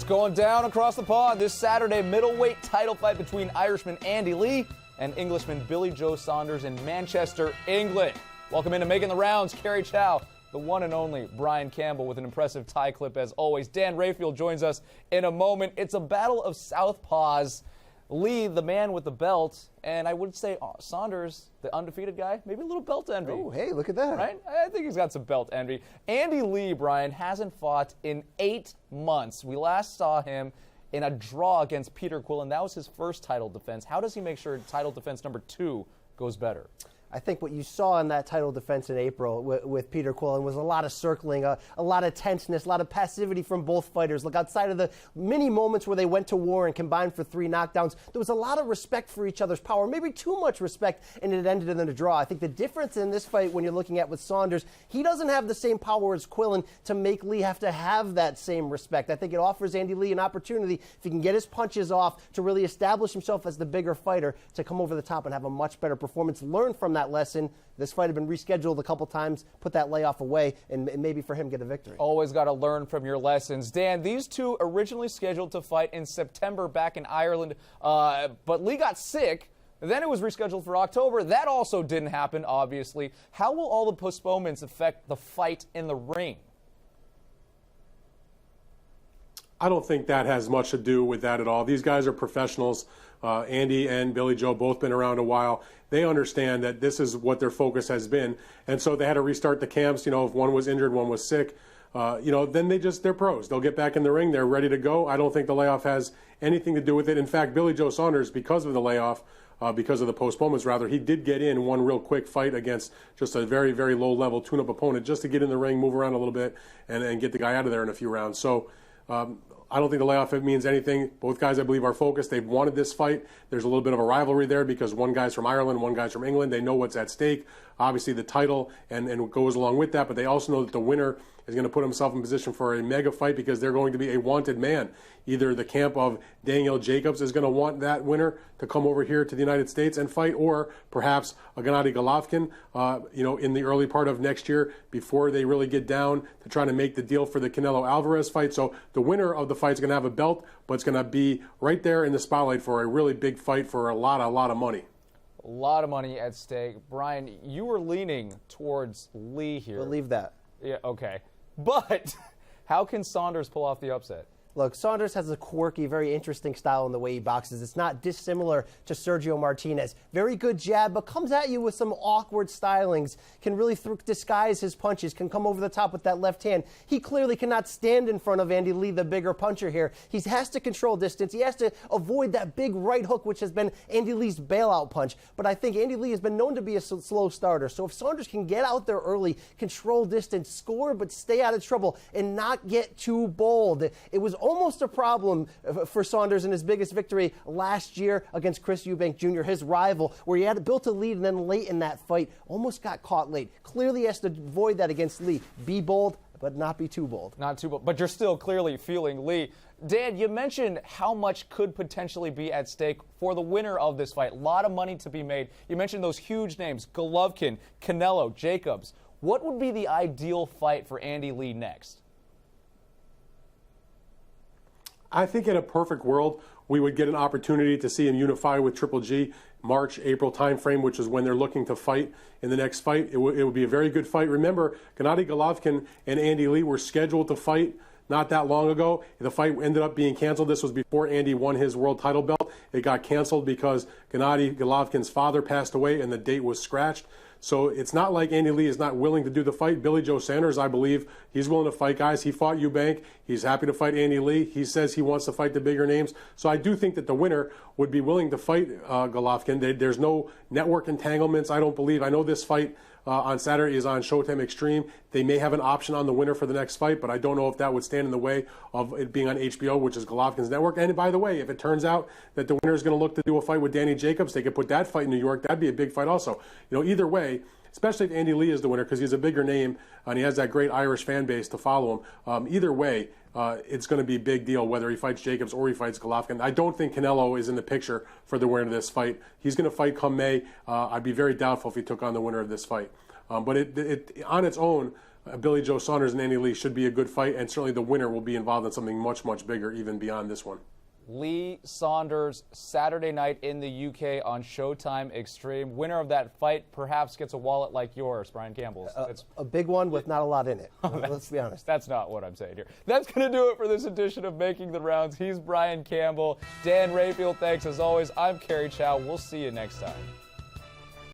It's going down across the pond this Saturday. Middleweight title fight between Irishman Andy Lee and Englishman Billy Joe Saunders in Manchester, England. Welcome into Making the Rounds, Cary Chow, the one and only Brian Campbell with an impressive tie clip as always. Dan Rafael joins us in a moment. It's a battle of southpaws. Lee, the man with the belt, and I would say Saunders, the undefeated guy, maybe a little belt envy. Oh, hey, look at that. Right? I think he's got some belt envy. Andy Lee, Brian, hasn't fought in 8 months. We last saw him in a draw against Peter Quillen. That was his first title defense. How does he make sure title defense number 2 goes better? I think what you saw in that title defense in April with Peter Quillen was a lot of circling, a lot of tenseness, a lot of passivity from both fighters. Look, outside of the many moments where they went to war and combined for 3 knockdowns, there was a lot of respect for each other's power, maybe too much respect, and it ended in a draw. I think the difference in this fight when you're looking at with Saunders, he doesn't have the same power as Quillen to make Lee have to have that same respect. I think it offers Andy Lee an opportunity, if he can get his punches off, to really establish himself as the bigger fighter, to come over the top and have a much better performance, learn from that lesson. This fight had been rescheduled a couple times, put that layoff away, and maybe for him get a victory. Always got to learn from your lessons. Dan, these two originally scheduled to fight in September back in Ireland, but Lee got sick. Then it was rescheduled for October. That also didn't happen, obviously. How will all the postponements affect the fight in the ring? I don't think that has much to do with that at all. These guys are professionals. Andy and Billy Joe both been around a while. They understand that this is what their focus has been. And so they had to restart the camps. If one was injured, one was sick, then they're pros. They'll get back in the ring. They're ready to go. I don't think the layoff has anything to do with it. In fact, Billy Joe Saunders, because of the layoff, because of the postponements rather, he did get in one real quick fight against just a very, very low-level tune-up opponent just to get in the ring, move around a little bit, and get the guy out of there in a few rounds. So I don't think the layoff means anything. Both guys, I believe, are focused. They've wanted this fight. There's a little bit of a rivalry there because one guy's from Ireland, one guy's from England. They know what's at stake. Obviously, the title and what goes along with that, but they also know that the winner is going to put himself in position for a mega fight because they're going to be a wanted man. Either the camp of Daniel Jacobs is going to want that winner to come over here to the United States and fight, or perhaps a Gennady Golovkin, in the early part of next year before they really get down to trying to make the deal for the Canelo Alvarez fight. So the winner of the fight is going to have a belt, but it's going to be right there in the spotlight for a really big fight for a lot of money. A lot of money at stake. Brian, you were leaning towards Lee here. Believe that. Yeah, okay. But how can Saunders pull off the upset? Look, Saunders has a quirky, very interesting style in the way he boxes. It's not dissimilar to Sergio Martinez. Very good jab, but comes at you with some awkward stylings. Can really disguise his punches, can come over the top with that left hand. He clearly cannot stand in front of Andy Lee, the bigger puncher here. He has to control distance. He has to avoid that big right hook, which has been Andy Lee's bailout punch. But I think Andy Lee has been known to be a slow starter. So if Saunders can get out there early, control distance, score, but stay out of trouble, and not get too bold. It was almost a problem for Saunders in his biggest victory last year against Chris Eubank Jr., his rival, where he had built a lead and then late in that fight almost got caught late. Clearly he has to avoid that against Lee. Be bold, but not be too bold. Not too bold, but you're still clearly feeling Lee. Dan, you mentioned how much could potentially be at stake for the winner of this fight. A lot of money to be made. You mentioned those huge names, Golovkin, Canelo, Jacobs. What would be the ideal fight for Andy Lee next? I think in a perfect world, we would get an opportunity to see him unify with Triple G, March, April timeframe, which is when they're looking to fight in the next fight. It would be a very good fight. Remember, Gennady Golovkin and Andy Lee were scheduled to fight not that long ago. The fight ended up being canceled. This was before Andy won his world title belt. It got canceled because Gennady Golovkin's father passed away and the date was scratched. So it's not like Andy Lee is not willing to do the fight. Billy Joe Saunders, I believe, he's willing to fight guys. He fought Eubank. He's happy to fight Andy Lee. He says he wants to fight the bigger names. So I do think that the winner would be willing to fight Golovkin. There's no network entanglements, I don't believe. I know this fight on Saturday is on Showtime Extreme. They may have an option on the winner for the next fight, but I don't know if that would stand in the way of it being on HBO, which is Golovkin's network. And by the way, if it turns out that the winner is going to look to do a fight with Danny Jacobs, they could put that fight in New York. That'd be a big fight also. Either way, especially if Andy Lee is the winner because he's a bigger name and he has that great Irish fan base to follow him. Either way, it's going to be a big deal whether he fights Jacobs or he fights Golovkin. I don't think Canelo is in the picture for the winner of this fight. He's going to fight come May. I'd be very doubtful if he took on the winner of this fight. But it on its own, Billy Joe Saunders and Andy Lee should be a good fight, and certainly the winner will be involved in something much, much bigger, even beyond this one. Lee Saunders, Saturday night in the UK on Showtime Extreme. Winner of that fight perhaps gets a wallet like yours, Brian Campbell's. A big one with not a lot in it. Let's be honest. That's not what I'm saying here. That's going to do it for this edition of Making the Rounds. He's Brian Campbell. Dan Rafael, thanks as always. I'm Cary Chow. We'll see you next time.